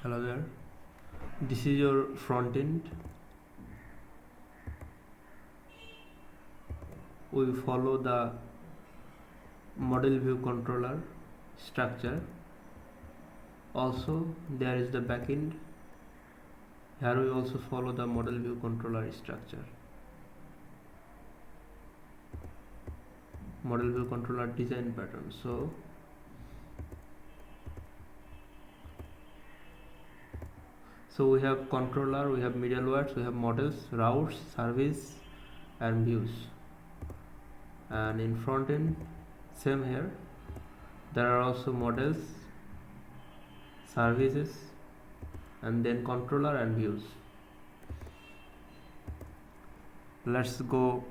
Hello there, this is your front end. We follow the model view controller structure. Also there is the backend. Here we also follow the model view controller structure, model view controller design pattern. So we have controller, we have middlewares, we have models, routes, service and views. And in front end, same here, there are also models, services and then controller and views. Let's go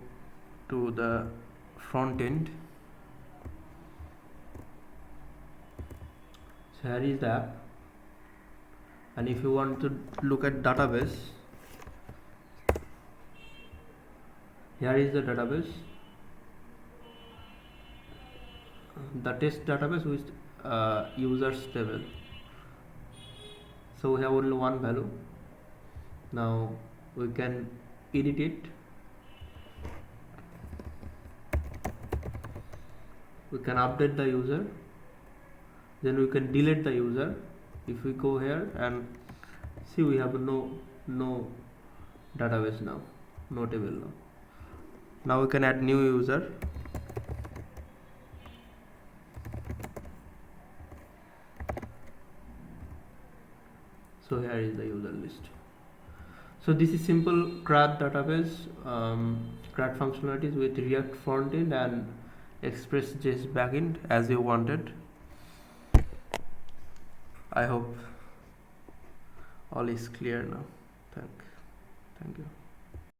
to the front end. So here is the app, and if you want to look at database, here is the database, the test database with users table. So we have only one value. Now we can edit it, we can update the user, then we can delete the user. If we go here and see, we have no database now, no table now. Now we can add new user. So here is the user list. So this is simple CRUD database, CRUD functionalities with React frontend and Express.js backend as you wanted. I hope all is clear now. Thank you.